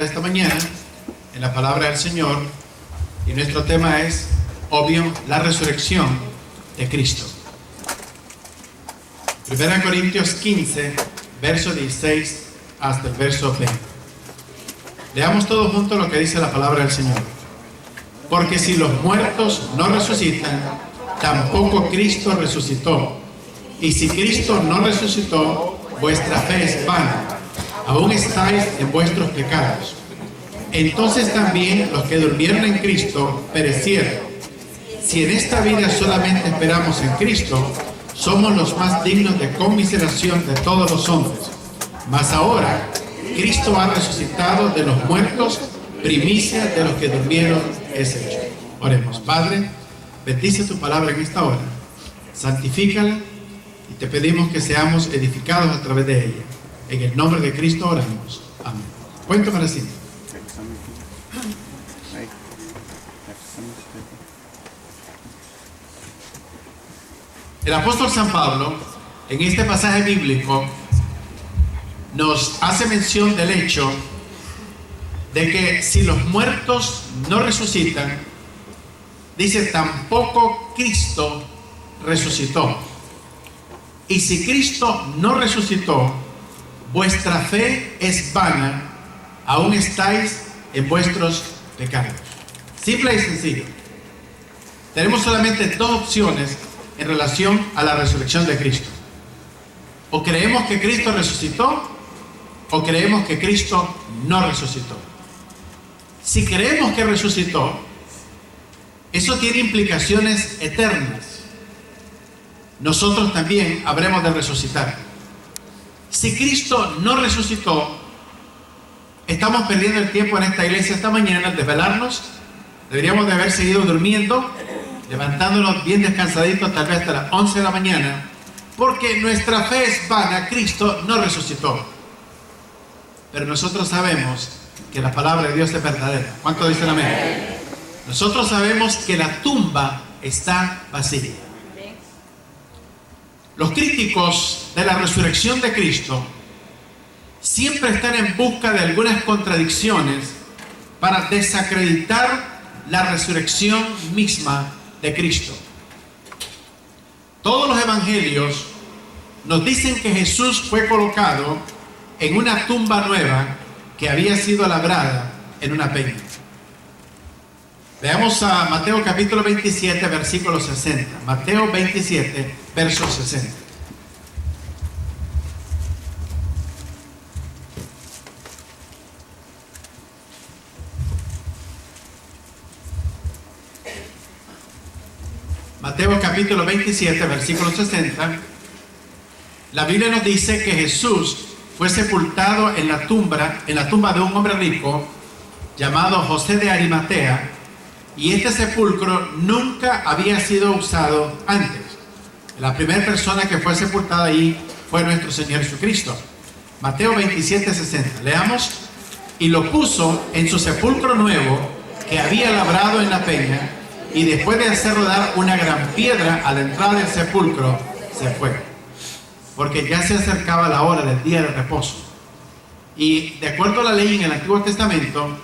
Esta mañana en la palabra del Señor, y nuestro tema es, obvio, la resurrección de Cristo. 1 Corintios 15, verso 16 hasta el verso 20. Leamos todos juntos lo que dice la palabra del Señor. Porque si los muertos no resucitan, tampoco Cristo resucitó. Y si Cristo no resucitó, vuestra fe es vana. Aún estáis en vuestros pecados. Entonces también los que durmieron en Cristo perecieron. Si en esta vida solamente esperamos en Cristo, somos los más dignos de conmiseración de todos los hombres. Mas ahora, Cristo ha resucitado de los muertos, primicia de los que durmieron es hecho. Oremos. Padre, bendice tu palabra en esta hora, santifícala y te pedimos que seamos edificados a través de ella. En el nombre de Cristo oramos. Amén. Pueden tomar asiento. El apóstol San Pablo, en este pasaje bíblico, nos hace mención del hecho de que si los muertos no resucitan, dice, tampoco Cristo resucitó. Y si Cristo no resucitó, vuestra fe es vana, aún estáis en vuestros pecados. Simple y sencillo. Tenemos solamente dos opciones en relación a la resurrección de Cristo. O creemos que Cristo resucitó, o creemos que Cristo no resucitó. Si creemos que resucitó, eso tiene implicaciones eternas. Nosotros también habremos de resucitar. Si Cristo no resucitó, estamos perdiendo el tiempo en esta iglesia esta mañana al desvelarnos. Deberíamos de haber seguido durmiendo, levantándonos bien descansaditos, tal vez hasta las 11 de la mañana, porque nuestra fe es vana, Cristo no resucitó. Pero nosotros sabemos que la palabra de Dios es verdadera. ¿Cuántos dicen amén? Nosotros sabemos que la tumba está vacía. Los críticos de la resurrección de Cristo siempre están en busca de algunas contradicciones para desacreditar la resurrección misma de Cristo. Todos los evangelios nos dicen que Jesús fue colocado en una tumba nueva que había sido labrada en una peña. Veamos a Mateo capítulo 27, versículo 60. Mateo 27, verso 60. Mateo capítulo 27, versículo 60. La Biblia nos dice que Jesús fue sepultado en la tumba de un hombre rico llamado José de Arimatea, y este sepulcro nunca había sido usado antes. La primera persona que fue sepultada ahí fue nuestro Señor Jesucristo. Mateo 27, 60. Leamos. Y lo puso en su sepulcro nuevo que había labrado en la peña, y después de hacer rodar una gran piedra a la entrada del sepulcro, se fue, porque ya se acercaba la hora del día de reposo. Y de acuerdo a la ley en el Antiguo Testamento,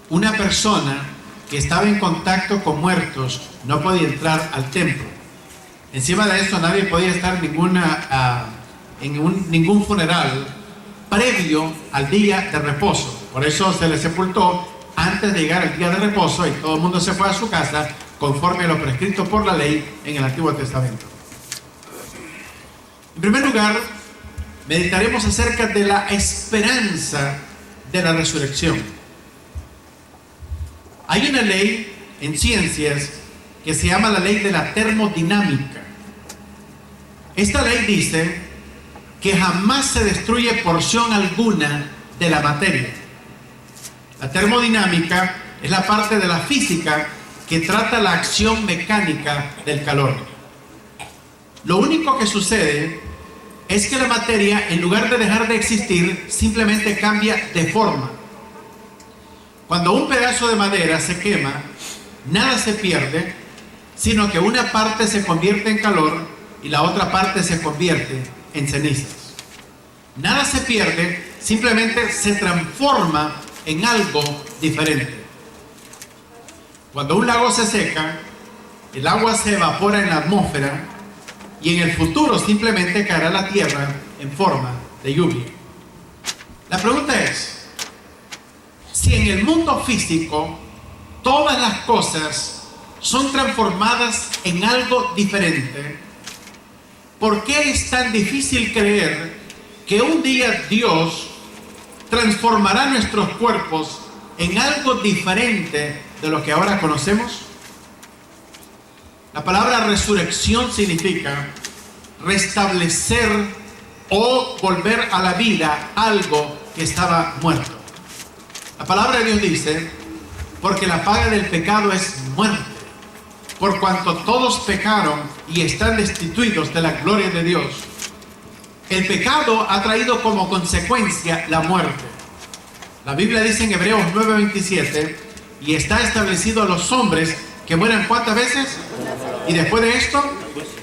una persona que estaba en contacto con muertos no podía entrar al templo. Encima de eso, nadie podía estar en ningún funeral previo al día de reposo. Por eso se le sepultó antes de llegar al día de reposo, y todo el mundo se fue a su casa conforme a lo prescrito por la ley en el Antiguo Testamento. En primer lugar, meditaremos acerca de la esperanza de la resurrección. Hay una ley en ciencias que se llama la ley de la termodinámica. Esta ley dice que jamás se destruye porción alguna de la materia. La termodinámica es la parte de la física que trata la acción mecánica del calor. Lo único que sucede es que la materia, en lugar de dejar de existir, simplemente cambia de forma. Cuando un pedazo de madera se quema, nada se pierde, sino que una parte se convierte en calor y la otra parte se convierte en cenizas. Nada se pierde, simplemente se transforma en algo diferente. Cuando un lago se seca, el agua se evapora en la atmósfera y en el futuro simplemente caerá a la tierra en forma de lluvia. La pregunta es, si en el mundo físico todas las cosas son transformadas en algo diferente, ¿por qué es tan difícil creer que un día Dios transformará nuestros cuerpos en algo diferente de lo que ahora conocemos? La palabra resurrección significa restablecer o volver a la vida algo que estaba muerto. La palabra de Dios dice, porque la paga del pecado es muerte, por cuanto todos pecaron y están destituidos de la gloria de Dios. El pecado ha traído como consecuencia la muerte. La Biblia dice en Hebreos 9:27, y está establecido a los hombres que mueran ¿cuántas veces? Y después de esto,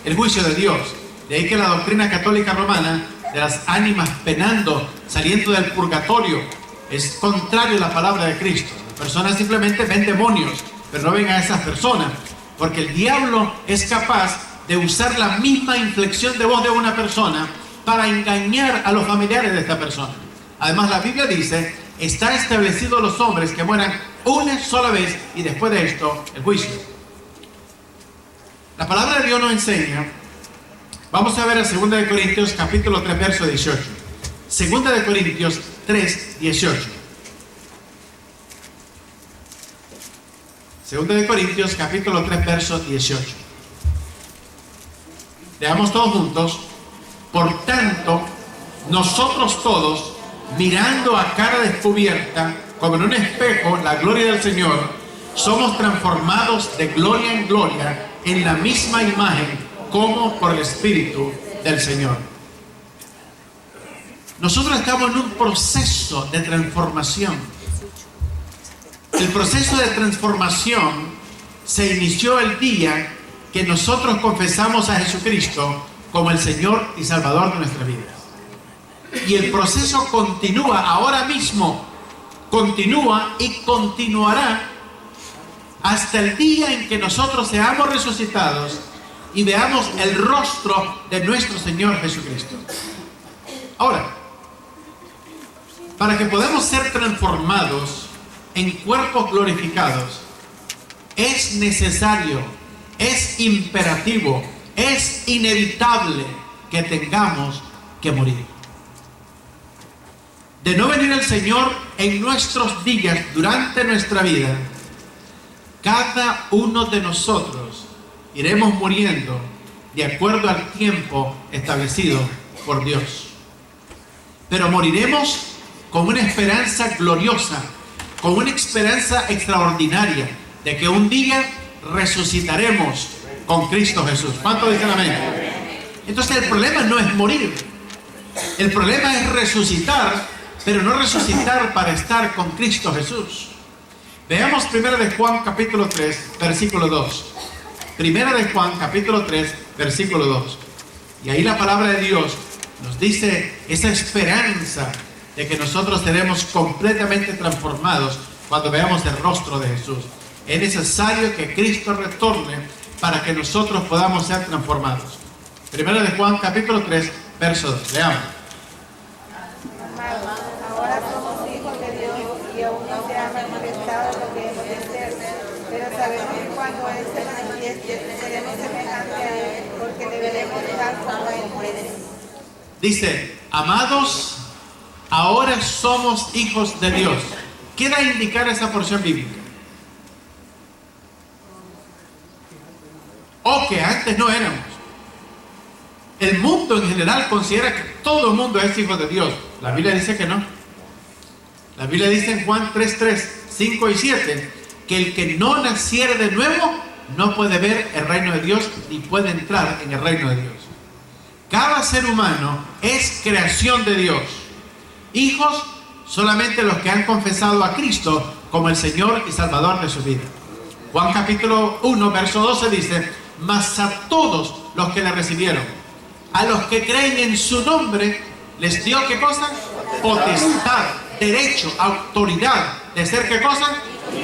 el juicio de Dios. De ahí que la doctrina católica romana de las ánimas penando, saliendo del purgatorio, es contrario a la palabra de Cristo. Las personas simplemente ven demonios, pero no ven a esas personas, porque el diablo es capaz de usar la misma inflexión de voz de una persona para engañar a los familiares de esta persona. Además, la Biblia dice, está establecido a los hombres que mueran una sola vez y después de esto, el juicio. La palabra de Dios nos enseña, vamos a ver a 2 de Corintios capítulo 3 verso 18. 2 de Corintios 3, 18. 2 de Corintios capítulo 3 verso 18. Leamos todos juntos. Por tanto, nosotros todos, mirando a cara descubierta, como en un espejo, la gloria del Señor, somos transformados de gloria en gloria en la misma imagen como por el Espíritu del Señor. Nosotros estamos en un proceso de transformación. El proceso de transformación se inició el día que nosotros confesamos a Jesucristo como el Señor y Salvador de nuestra vida. Y el proceso continúa ahora mismo, continúa y continuará hasta el día en que nosotros seamos resucitados y veamos el rostro de nuestro Señor Jesucristo. Ahora, para que podamos ser transformados en cuerpos glorificados, es necesario, es imperativo, es inevitable que tengamos que morir. De no venir el Señor en nuestros días, durante nuestra vida, cada uno de nosotros iremos muriendo de acuerdo al tiempo establecido por Dios. Pero moriremos con una esperanza gloriosa, con una esperanza extraordinaria de que un día resucitaremos con Cristo Jesús. ¿Cuánto dicen amén? Entonces el problema no es morir, el problema es resucitar, pero no resucitar para estar con Cristo Jesús. Veamos 1 de Juan capítulo 3 versículo 2. 1 de Juan capítulo 3 versículo 2. Y ahí la palabra de Dios nos dice esa esperanza de que nosotros seremos completamente transformados cuando veamos el rostro de Jesús. Es necesario que Cristo retorne para que nosotros podamos ser transformados. 1 de Juan capítulo 3 verso 2. Leamos. Ahora somos hijos de Dios y aún no se ha manifestado lo que hemos de ser, pero sabemos que cuando Él se manifieste seremos semejantes a Él, porque le veremos tal como Él es. Dice, amados, ahora somos hijos de Dios. ¿Qué da a indicar esa porción bíblica? O que antes no éramos. El mundo en general considera que todo el mundo es hijo de Dios. La Biblia dice que no. La Biblia dice en Juan 3:3, 5 y 7, que el que no naciere de nuevo no puede ver el reino de Dios ni puede entrar en el reino de Dios. Cada ser humano es creación de Dios. Hijos solamente los que han confesado a Cristo como el Señor y Salvador de su vida. Juan capítulo 1 verso 12 dice, mas a todos los que le recibieron, a los que creen en su nombre, les dio ¿qué cosa? Potestad, derecho, autoridad de ser ¿qué cosa?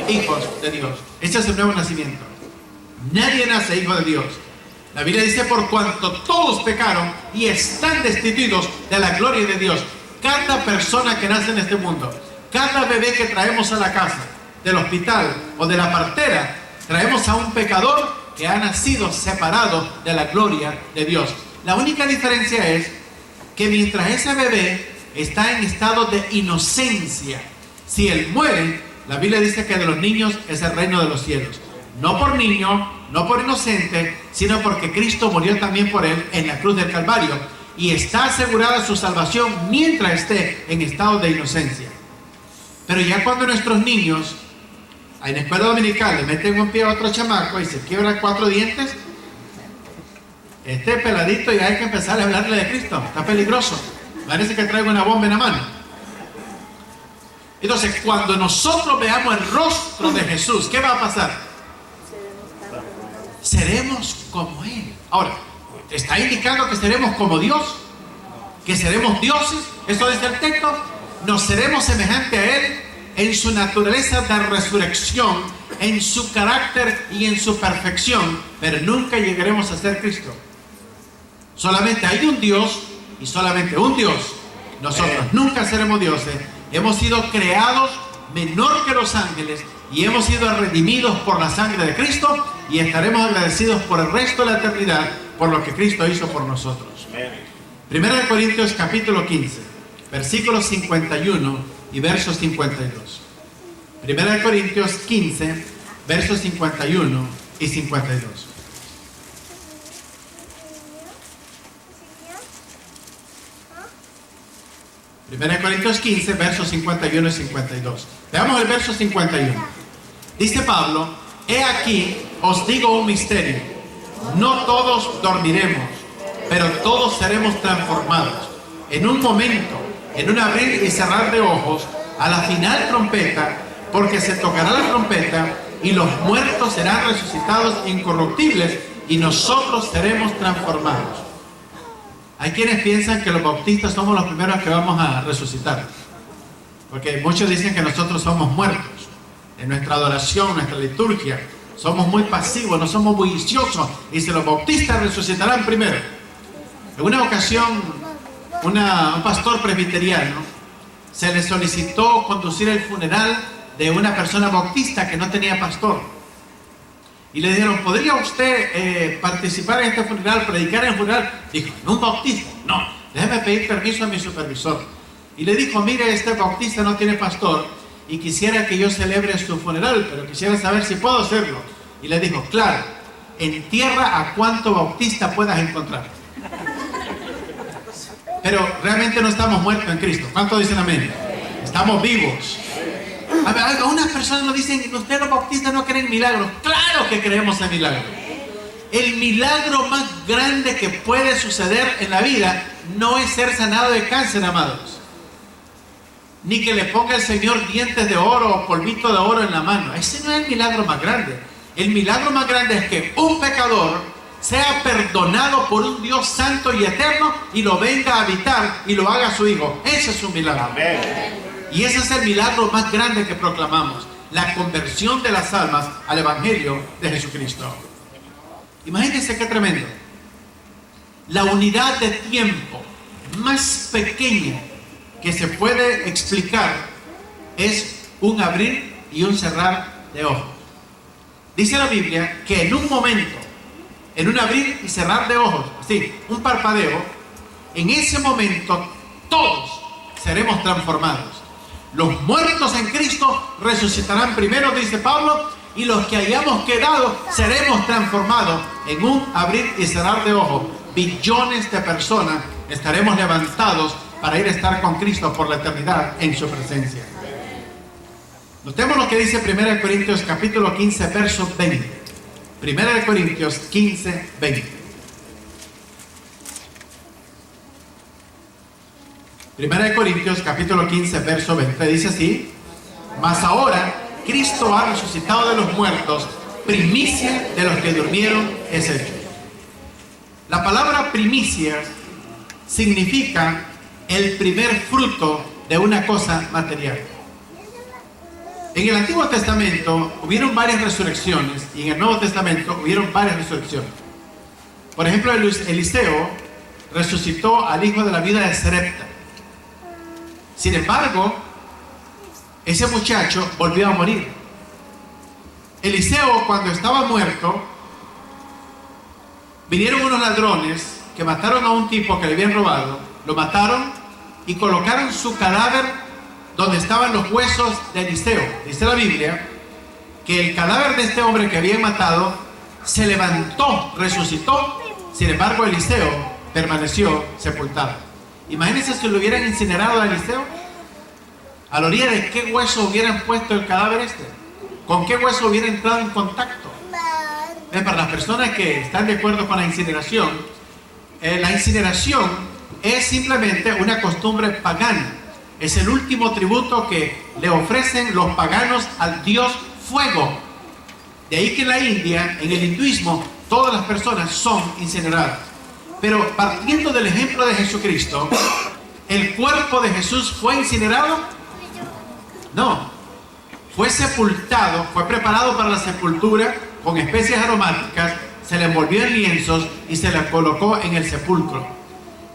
Hijos de Dios. Ese es el nuevo nacimiento. Nadie nace hijo de Dios. La Biblia dice: por cuanto todos pecaron y están destituidos de la gloria de Dios. Cada persona que nace en este mundo, cada bebé que traemos a la casa, del hospital o de la partera, traemos a un pecador que ha nacido separado de la gloria de Dios. La única diferencia es que mientras ese bebé está en estado de inocencia, si él muere, la Biblia dice que de los niños es el reino de los cielos. No por niño, no por inocente, sino porque Cristo murió también por él en la cruz del Calvario, y está asegurada su salvación mientras esté en estado de inocencia. Pero ya cuando nuestros niños en la escuela dominical le meten un pie a otro chamaco y se quiebra 4 dientes, este peladito ya hay que empezar a hablarle de Cristo. Está peligroso, parece que traigo una bomba en la mano. Entonces, cuando nosotros veamos el rostro de Jesús, ¿qué va a pasar? Seremos como Él. Ahora, ¿está indicando que seremos como Dios? ¿Que seremos dioses? Eso dice el texto. Nos seremos semejantes a Él en su naturaleza de resurrección, en su carácter y en su perfección, pero nunca llegaremos a ser Cristo. Solamente hay un Dios y solamente un Dios. Nosotros nunca seremos dioses. Hemos sido creados menor que los ángeles y hemos sido redimidos por la sangre de Cristo, y estaremos agradecidos por el resto de la eternidad por lo que Cristo hizo por nosotros. Primera de Corintios capítulo 15, versículos 51 y versos 52. Primera de Corintios 15, versos 51 y 52. Primera de Corintios 15, versos 51 y 52. Veamos el verso 51. Dice Pablo: he aquí, os digo un misterio. No todos dormiremos, pero todos seremos transformados. En un momento, en un abrir y cerrar de ojos, a la final trompeta, porque se tocará la trompeta y los muertos serán resucitados incorruptibles y nosotros seremos transformados. Hay quienes piensan que los bautistas somos los primeros que vamos a resucitar, porque muchos dicen que nosotros somos muertos en nuestra adoración, nuestra liturgia. Somos muy pasivos, no somos bulliciosos, y si los bautistas resucitarán primero. En una ocasión, un pastor presbiteriano se le solicitó conducir el funeral de una persona bautista que no tenía pastor. Y le dijeron: ¿podría usted participar en este funeral, predicar en el funeral? Dijo: ¿en un bautista? No, déjeme pedir permiso a mi supervisor. Y le dijo: mire, este bautista no tiene pastor y quisiera que yo celebre su funeral, pero quisiera saber si puedo hacerlo. Y le dijo: claro, entierra a cuánto bautista puedas encontrar. Pero realmente no estamos muertos en Cristo. ¿Cuántos dicen amén? Estamos vivos. Algunas personas nos dicen: ustedes los bautistas no creen en milagros. Claro que creemos en milagros. El milagro más grande que puede suceder en la vida no es ser sanado de cáncer, amados, ni que le ponga el Señor dientes de oro o polvito de oro en la mano. Ese no es el milagro más grande. El milagro más grande es que un pecador sea perdonado por un Dios santo y eterno y lo venga a habitar y lo haga su hijo. Ese es un milagro. Amén. Y ese es el milagro más grande que proclamamos: la conversión de las almas al Evangelio de Jesucristo. Imagínense qué tremendo. La unidad de tiempo más pequeña que se puede explicar es un abrir y un cerrar de ojos. Dice la Biblia que en un momento, en un abrir y cerrar de ojos, así, un parpadeo, en ese momento todos seremos transformados. Los muertos en Cristo resucitarán primero, dice Pablo, y los que hayamos quedado seremos transformados en un abrir y cerrar de ojos. Billones de personas estaremos levantados para ir a estar con Cristo por la eternidad en su presencia. Notemos lo que dice 1 Corintios capítulo 15, verso 20. 1 Corintios 15, 20. 1 Corintios capítulo 15, verso 20, dice así: mas ahora Cristo ha resucitado de los muertos, primicia de los que durmieron es hecho. La palabra primicias significa el primer fruto de una cosa material. En el Antiguo Testamento hubieron varias resurrecciones y en el Nuevo Testamento hubieron varias resurrecciones. Por ejemplo, Eliseo resucitó al hijo de la viuda de Sarepta. Sin embargo, ese muchacho volvió a morir. Eliseo, cuando estaba muerto, vinieron unos ladrones que mataron a un tipo que le habían robado, lo mataron y colocaron su cadáver donde estaban los huesos de Eliseo. Dice la Biblia que el cadáver de este hombre que habían matado se levantó, resucitó. Sin embargo, Eliseo permaneció sepultado. Imagínense si lo hubieran incinerado a Eliseo. ¿A la orilla de qué hueso hubieran puesto el cadáver este? ¿Con qué hueso hubiera entrado en contacto? Para las personas que están de acuerdo con la incineración es simplemente una costumbre pagana. Es el último tributo que le ofrecen los paganos al dios fuego. De ahí que en la India, en el hinduismo, todas las personas son incineradas. Pero partiendo del ejemplo de Jesucristo, ¿el cuerpo de Jesús fue incinerado? No. Fue sepultado, fue preparado para la sepultura con especias aromáticas, se le envolvió en lienzos y se le colocó en el sepulcro.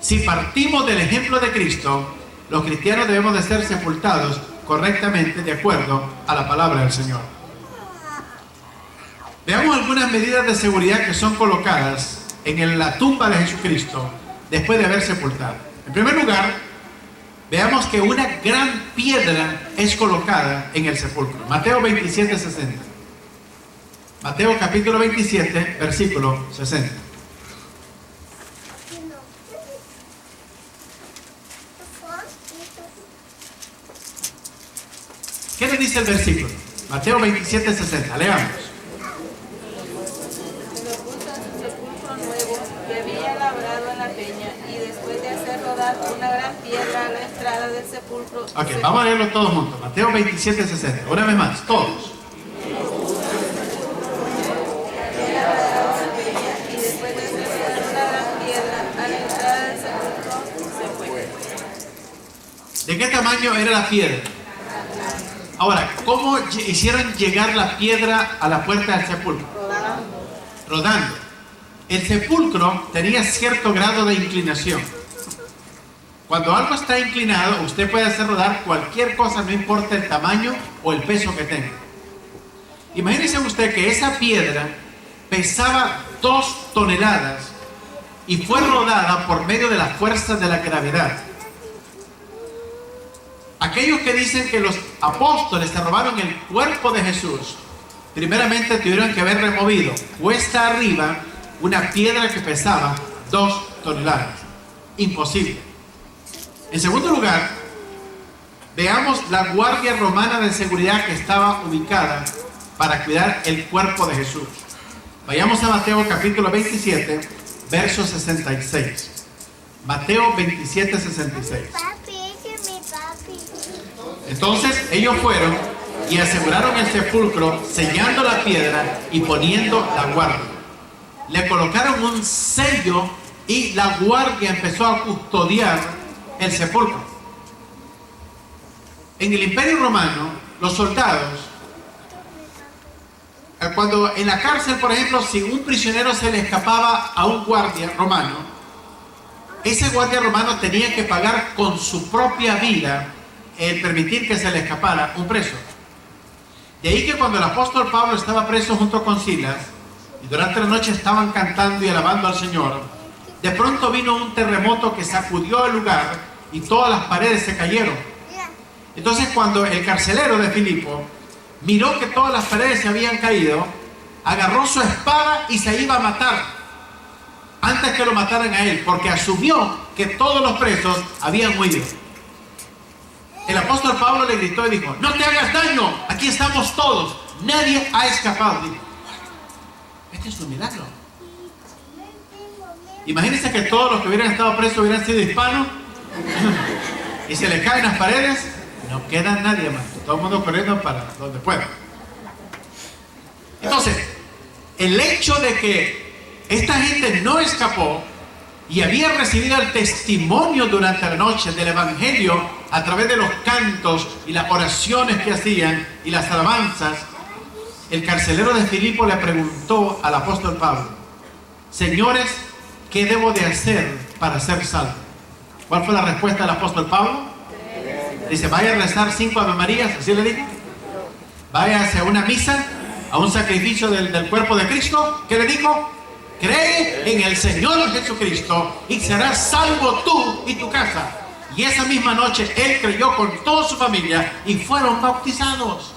Si partimos del ejemplo de Cristo, los cristianos debemos de ser sepultados correctamente de acuerdo a la palabra del Señor. Veamos algunas medidas de seguridad que son colocadas en la tumba de Jesucristo después de haber sepultado. En primer lugar, veamos que una gran piedra es colocada en el sepulcro. Mateo 27:60. Mateo capítulo 27, versículo 60. ¿Qué nos dice el versículo? Mateo 27:60. Leamos. Se lo puso en su sepulcro nuevo que había labrado en la peña, y después de hacer rodar una gran piedra a la entrada del sepulcro. Ok, vamos a leerlo todos juntos. Mateo 27:60. Una vez más, todos. Y después de hacer rodar una gran piedra a la entrada del sepulcro, se fue. ¿De qué tamaño era la piedra? Ahora, ¿cómo hicieron llegar la piedra a la puerta del sepulcro? Rodando. El sepulcro tenía cierto grado de inclinación. Cuando algo está inclinado, usted puede hacer rodar cualquier cosa, no importa el tamaño o el peso que tenga. Imagínese usted que esa piedra pesaba 2 toneladas y fue rodada por medio de las fuerzas de la gravedad. Aquellos que dicen que los apóstoles se robaron el cuerpo de Jesús, primeramente tuvieron que haber removido cuesta arriba una piedra que pesaba 2 toneladas. Imposible. En segundo lugar, veamos la guardia romana de seguridad que estaba ubicada para cuidar el cuerpo de Jesús. Vayamos a Mateo capítulo 27, verso 66. Mateo 27, 66. Entonces ellos fueron y aseguraron el sepulcro, sellando la piedra y poniendo la guardia. Le colocaron un sello y la guardia empezó a custodiar el sepulcro. En el Imperio Romano, los soldados, cuando en la cárcel, por ejemplo, si un prisionero se le escapaba a un guardia romano, ese guardia romano tenía que pagar con su propia vida el permitir que se le escapara un preso. De ahí que cuando el apóstol Pablo estaba preso junto con Silas y durante la noche estaban cantando y alabando al Señor, de pronto vino un terremoto que sacudió el lugar y todas las paredes se cayeron. Entonces cuando el carcelero de Filipo miró que todas las paredes se habían caído, agarró su espada y se iba a matar antes que lo mataran a él, porque asumió que todos los presos habían huido. El apóstol Pablo le gritó y dijo: no te hagas daño, aquí estamos todos, nadie ha escapado. Dijo: este es un milagro. Imagínense que todos los que hubieran estado presos hubieran sido hispanos y se les caen las paredes, no queda nadie más, todo el mundo corriendo para donde pueda. Entonces, el hecho de que esta gente no escapó y había recibido el testimonio durante la noche del Evangelio a través de los cantos y las oraciones que hacían y las alabanzas, el carcelero de Filipo le preguntó al apóstol Pablo: señores, ¿qué debo de hacer para ser salvo? ¿Cuál fue la respuesta del apóstol Pablo? Dice: vaya a rezar 5 Ave Marías, así le dijo. Vaya hacia una misa, a un sacrificio del cuerpo de Cristo. ¿Qué le dijo? Cree en el Señor Jesucristo y serás salvo tú y tu casa. Y esa misma noche él creyó con toda su familia y fueron bautizados.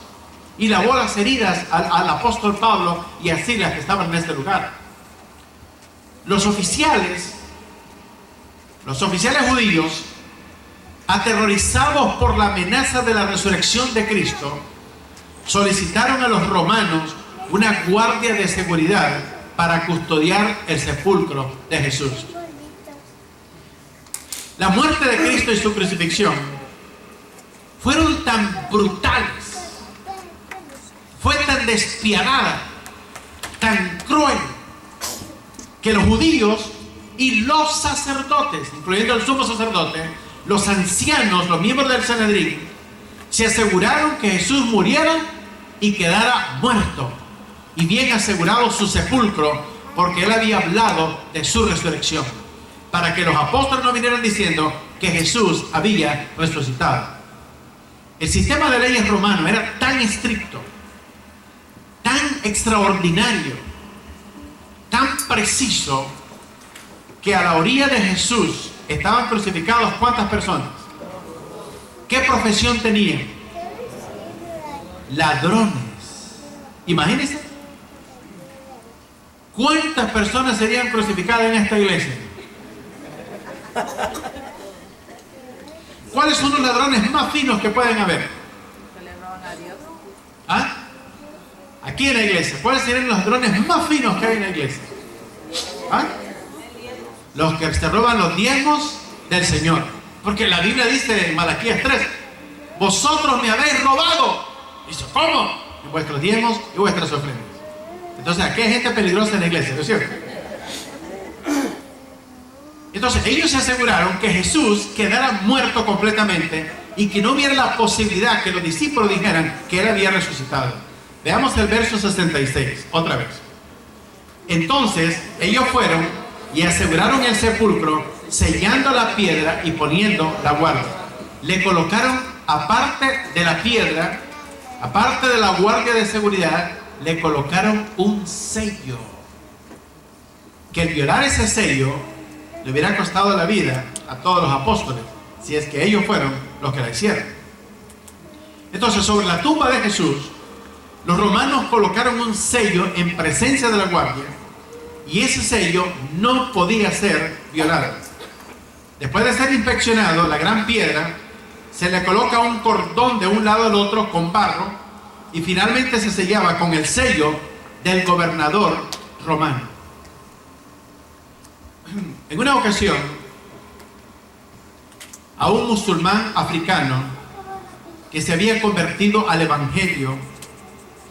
Y lavó las heridas al apóstol Pablo y a Silas, que estaban en este lugar. Los oficiales judíos, aterrorizados por la amenaza de la resurrección de Cristo, solicitaron a los romanos una guardia de seguridad para custodiar el sepulcro de Jesús. La muerte de Cristo y su crucifixión fueron tan brutales, fue tan despiadada, tan cruel, que los judíos y los sacerdotes, incluyendo el sumo sacerdote, los ancianos, los miembros del Sanedrín, se aseguraron que Jesús muriera y quedara muerto, y bien asegurado su sepulcro, porque él había hablado de su resurrección, para que los apóstoles no vinieran diciendo que Jesús había resucitado. El sistema de leyes romano era tan estricto, tan extraordinario, tan preciso, que a la orilla de Jesús estaban crucificados ¿cuántas personas? ¿Qué profesión tenían? Ladrones. Imagínense cuántas personas serían crucificadas en esta iglesia. ¿Cuáles son los ladrones más finos que pueden haber? Que le roban a Dios. ¿Ah? Aquí en la iglesia, ¿cuáles serían los ladrones más finos que hay en la iglesia? ¿Ah? Los que se roban los diezmos del Señor. Porque la Biblia dice en Malaquías 3: vosotros me habéis robado. Dice: ¿cómo? Y vuestros diezmos y vuestras ofrendas. Entonces aquí hay gente peligrosa en la iglesia, ¿no es cierto? Entonces ellos se aseguraron que Jesús quedara muerto completamente y que no hubiera la posibilidad que los discípulos dijeran que él había resucitado. Veamos el verso 66, otra vez. Entonces ellos fueron y aseguraron el sepulcro, sellando la piedra y poniendo la guardia. Le colocaron, aparte de la piedra, aparte de la guardia de seguridad, le colocaron un sello. Que el violar ese sello le hubiera costado la vida a todos los apóstoles, si es que ellos fueron los que la hicieron. Entonces, sobre la tumba de Jesús, los romanos colocaron un sello en presencia de la guardia, y ese sello no podía ser violado. Después de ser inspeccionado, la gran piedra, se le coloca un cordón de un lado al otro con barro, y finalmente se sellaba con el sello del gobernador romano. En una ocasión, a un musulmán africano que se había convertido al evangelio,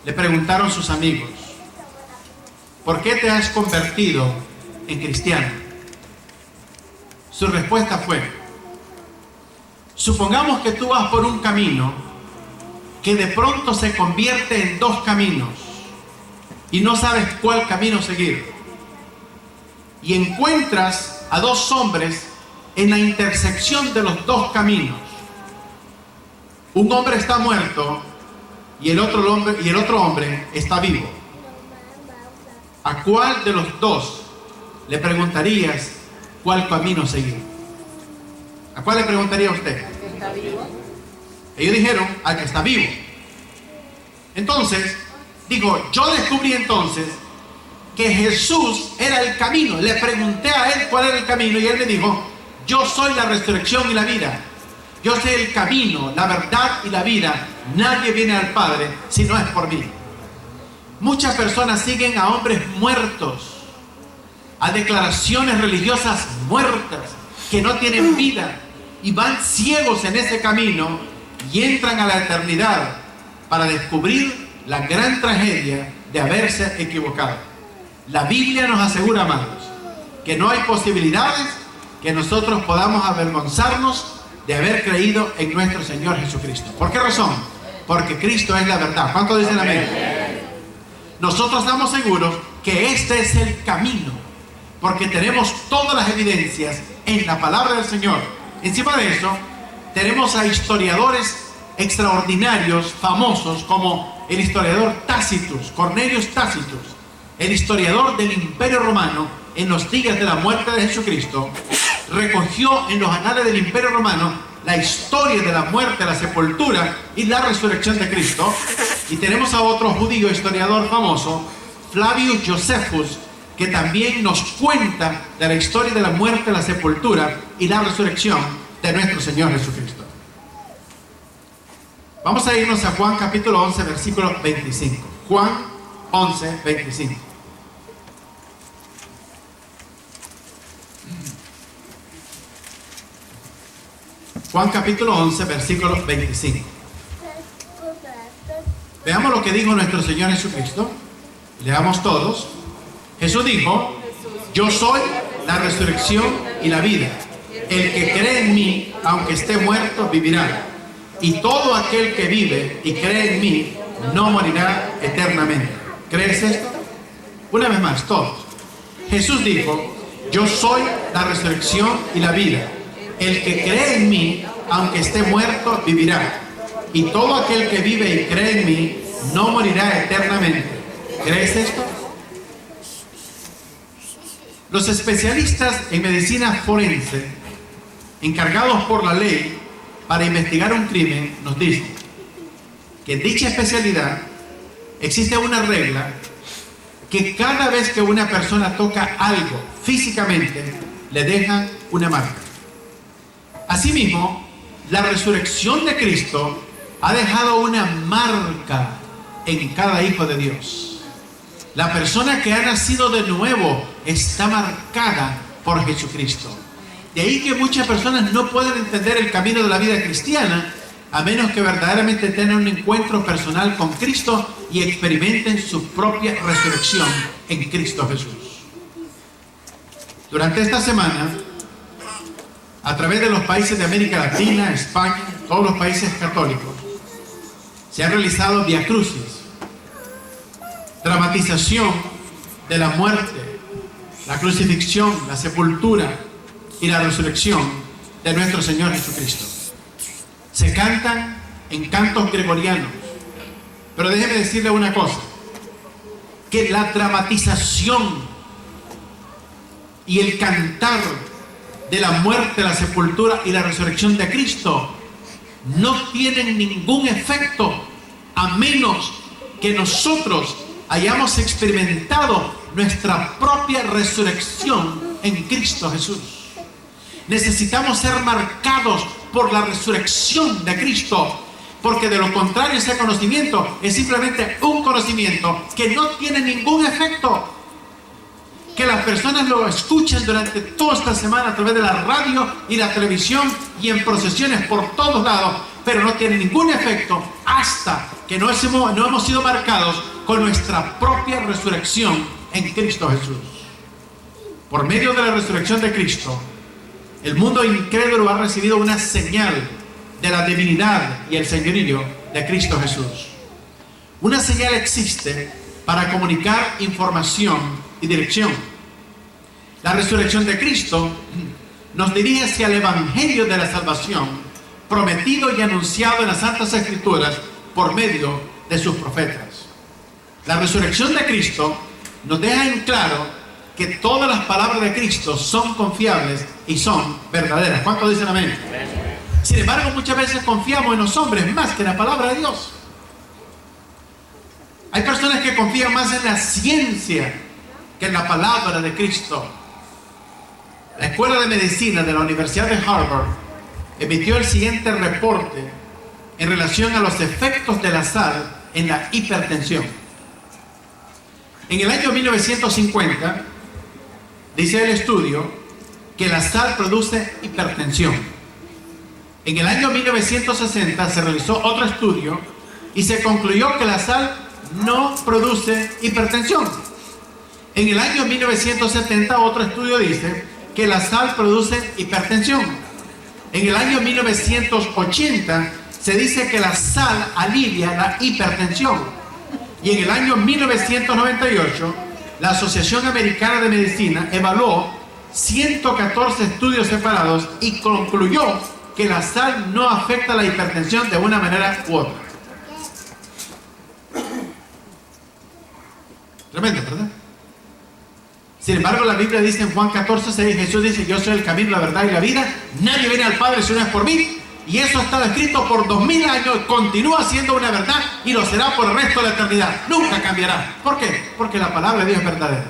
le preguntaron sus amigos: ¿por qué te has convertido en cristiano? Su respuesta fue: supongamos que tú vas por un camino que de pronto se convierte en 2 caminos y no sabes cuál camino seguir, y encuentras a 2 hombres en la intersección de los 2 caminos. Un hombre está muerto y el otro hombre está vivo. ¿A cuál de los 2 le preguntarías cuál camino seguir? ¿A cuál le preguntaría usted? ¿Está vivo? Ellos dijeron: al que está vivo. Entonces, digo, yo descubrí entonces que Jesús era el camino. Le pregunté a él cuál era el camino y él me dijo: yo soy la resurrección y la vida. Yo soy el camino, la verdad y la vida. Nadie viene al Padre si no es por mí. Muchas personas siguen a hombres muertos, a declaraciones religiosas muertas que no tienen vida, y van ciegos en ese camino y entran a la eternidad para descubrir la gran tragedia de haberse equivocado. La Biblia nos asegura, amados, que no hay posibilidades que nosotros podamos avergonzarnos de haber creído en nuestro Señor Jesucristo. ¿Por qué razón? Porque Cristo es la verdad. ¿Cuántos dicen amén? Nosotros estamos seguros que este es el camino, porque tenemos todas las evidencias en la palabra del Señor. Encima de eso, tenemos a historiadores extraordinarios, famosos, como el historiador Tacitus, Cornelius Tacitus, el historiador del Imperio Romano en los días de la muerte de Jesucristo. Recogió en los anales del Imperio Romano la historia de la muerte, la sepultura y la resurrección de Cristo. Y tenemos a otro judío historiador famoso, Flavius Josephus, que también nos cuenta de la historia de la muerte, la sepultura y la resurrección de nuestro Señor Jesucristo. Vamos a irnos a Juan capítulo 11, versículo 25. Juan 11, 25. Juan capítulo 11, versículo 25. Veamos lo que dijo nuestro Señor Jesucristo. Leamos todos. Jesús dijo: yo soy la resurrección y la vida. El que cree en mí, aunque esté muerto, vivirá. Y todo aquel que vive y cree en mí, no morirá eternamente. ¿Crees esto? Una vez más, todos. Jesús dijo: yo soy la resurrección y la vida. El que cree en mí, aunque esté muerto, vivirá. Y todo aquel que vive y cree en mí, no morirá eternamente. ¿Crees esto? Los especialistas en medicina forense, encargados por la ley para investigar un crimen, nos dicen que en dicha especialidad existe una regla que cada vez que una persona toca algo físicamente, le deja una marca. Asimismo, la resurrección de Cristo ha dejado una marca en cada hijo de Dios. La persona que ha nacido de nuevo está marcada por Jesucristo. De ahí que muchas personas no pueden entender el camino de la vida cristiana a menos que verdaderamente tengan un encuentro personal con Cristo y experimenten su propia resurrección en Cristo Jesús. Durante esta semana, a través de los países de América Latina, España, todos los países católicos, se han realizado viacrucis, dramatización de la muerte, la crucifixión, la sepultura y la resurrección de nuestro Señor Jesucristo. Se cantan en cantos gregorianos, pero déjeme decirle una cosa, que la dramatización y el cantar de la muerte, la sepultura y la resurrección de Cristo no tienen ningún efecto a menos que nosotros hayamos experimentado nuestra propia resurrección en Cristo Jesús. Necesitamos ser marcados por la resurrección de Cristo, porque de lo contrario ese conocimiento es simplemente un conocimiento que no tiene ningún efecto. Que las personas lo escuchen durante toda esta semana a través de la radio y la televisión y en procesiones por todos lados, pero no tiene ningún efecto hasta que no hemos sido marcados con nuestra propia resurrección en Cristo Jesús. Por medio de la resurrección de Cristo, el mundo incrédulo ha recibido una señal de la divinidad y el señorío de Cristo Jesús. Una señal existe para comunicar información y dirección. La resurrección de Cristo nos dirige hacia el evangelio de la salvación prometido y anunciado en las Santas Escrituras por medio de sus profetas. La resurrección de Cristo nos deja en claro que todas las palabras de Cristo son confiables y son verdaderas. ¿Cuántos dicen amén? Sin embargo, muchas veces confiamos en los hombres más que en la palabra de Dios. Hay personas que confían más en la ciencia que en la palabra de Cristo. La Escuela de Medicina de la Universidad de Harvard emitió el siguiente reporte en relación a los efectos de la sal en la hipertensión. En el año 1950, dice el estudio, que la sal produce hipertensión. En el año 1960 se realizó otro estudio y se concluyó que la sal no produce hipertensión. En el año 1970 otro estudio dice que la sal produce hipertensión. En el año 1980 se dice que la sal alivia la hipertensión. Y en el año 1998 la Asociación Americana de Medicina evaluó 114 estudios separados y concluyó que la sal no afecta la hipertensión de una manera u otra. Tremendo, ¿verdad? Sin embargo, la Biblia dice en Juan 14:6, Jesús dice: yo soy el camino, la verdad y la vida. Nadie viene al Padre si no es por mí. Y eso ha estado escrito por 2000 años, continúa siendo una verdad y lo será por el resto de la eternidad. Nunca cambiará. ¿Por qué? Porque la palabra de Dios es verdadera.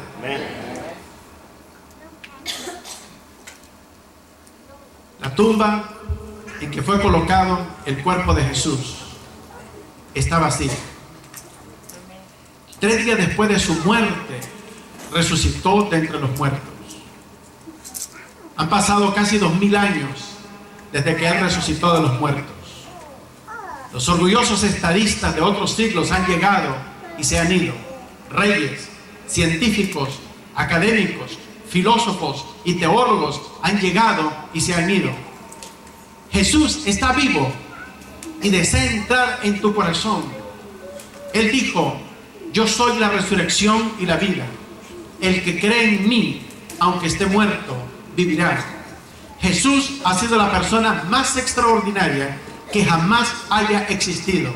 La tumba en que fue colocado el cuerpo de Jesús está vacía. 3 días después de su muerte, resucitó de entre los muertos. Han pasado casi 2000 años desde que Él resucitó de los muertos. Los orgullosos estadistas de otros siglos han llegado y se han ido. Reyes, científicos, académicos, filósofos y teólogos han llegado y se han ido. Jesús está vivo y desea entrar en tu corazón. Él dijo: yo soy la resurrección y la vida. El que cree en mí, aunque esté muerto, vivirá. Jesús ha sido la persona más extraordinaria que jamás haya existido.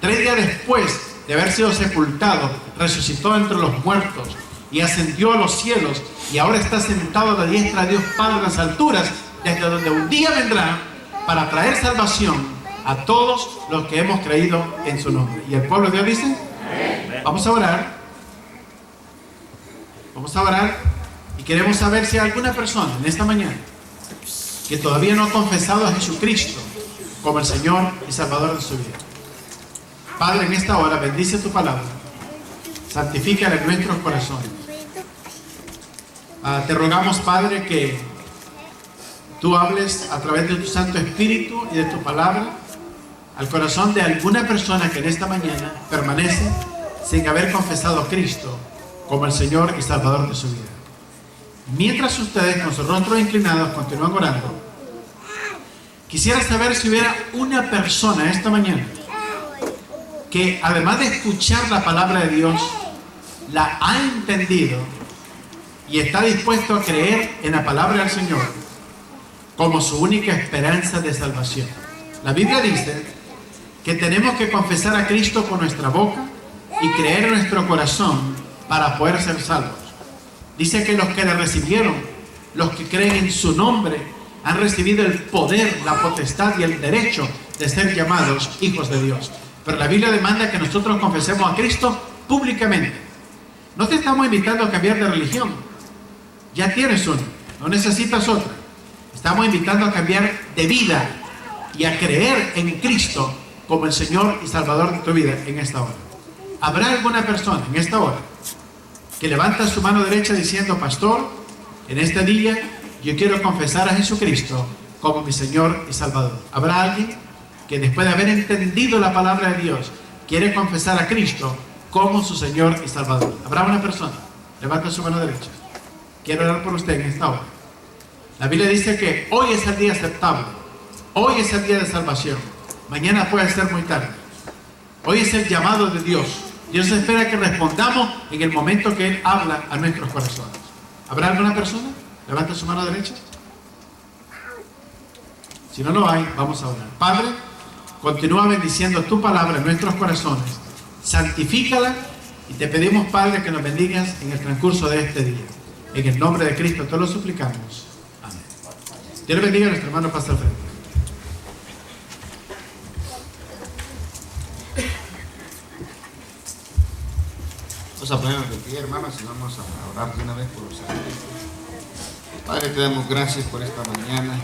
3 días después de haber sido sepultado, resucitó entre los muertos y ascendió a los cielos, y ahora está sentado a la diestra de Dios Padre en las alturas, desde donde un día vendrá para traer salvación a todos los que hemos creído en su nombre. Y el pueblo de Dios dice: vamos a orar. Vamos a orar y queremos saber si hay alguna persona en esta mañana que todavía no ha confesado a Jesucristo como el Señor y Salvador de su vida. Padre, en esta hora bendice tu palabra, santifícala en nuestros corazones. Te rogamos, Padre, que tú hables a través de tu Santo Espíritu y de tu palabra al corazón de alguna persona que en esta mañana permanece sin haber confesado a Cristo como el Señor y Salvador de su vida. Mientras ustedes con sus rostros inclinados continúan orando, quisiera saber si hubiera una persona esta mañana que, además de escuchar la palabra de Dios, la ha entendido y está dispuesto a creer en la palabra del Señor como su única esperanza de salvación. La Biblia dice que tenemos que confesar a Cristo con nuestra boca y creer en nuestro corazón para poder ser salvos. Dice que los que le recibieron, los que creen en su nombre, han recibido el poder, la potestad y el derecho de ser llamados hijos de Dios. Pero la Biblia demanda que nosotros confesemos a Cristo públicamente. No te estamos invitando a cambiar de religión. Ya tienes una, no necesitas otra. Estamos invitando a cambiar de vida y a creer en Cristo como el Señor y Salvador de tu vida en esta hora. ¿Habrá alguna persona en esta hora que levanta su mano derecha diciendo: pastor, en este día yo quiero confesar a Jesucristo como mi Señor y Salvador? ¿Habrá alguien que después de haber entendido la palabra de Dios quiere confesar a Cristo como su Señor y Salvador? ¿Habrá una persona? Levanta su mano derecha. Quiero orar por usted en esta hora. La Biblia dice que hoy es el día aceptable. Hoy es el día de salvación. Mañana puede ser muy tarde. Hoy es el llamado de Dios. Dios espera que respondamos en el momento que Él habla a nuestros corazones. ¿Habrá alguna persona? Levanta su mano derecha. Si no lo hay, vamos a orar. Padre, continúa bendiciendo tu palabra en nuestros corazones. Santifícala y te pedimos, Padre, que nos bendigas en el transcurso de este día. En el nombre de Cristo te lo suplicamos. Amén. Dios le bendiga a nuestro hermano. Pasa al frente. Vamos a ponernos de pie, hermanos, y vamos a orar de una vez por los hermanos. Padre, te damos gracias por esta mañana.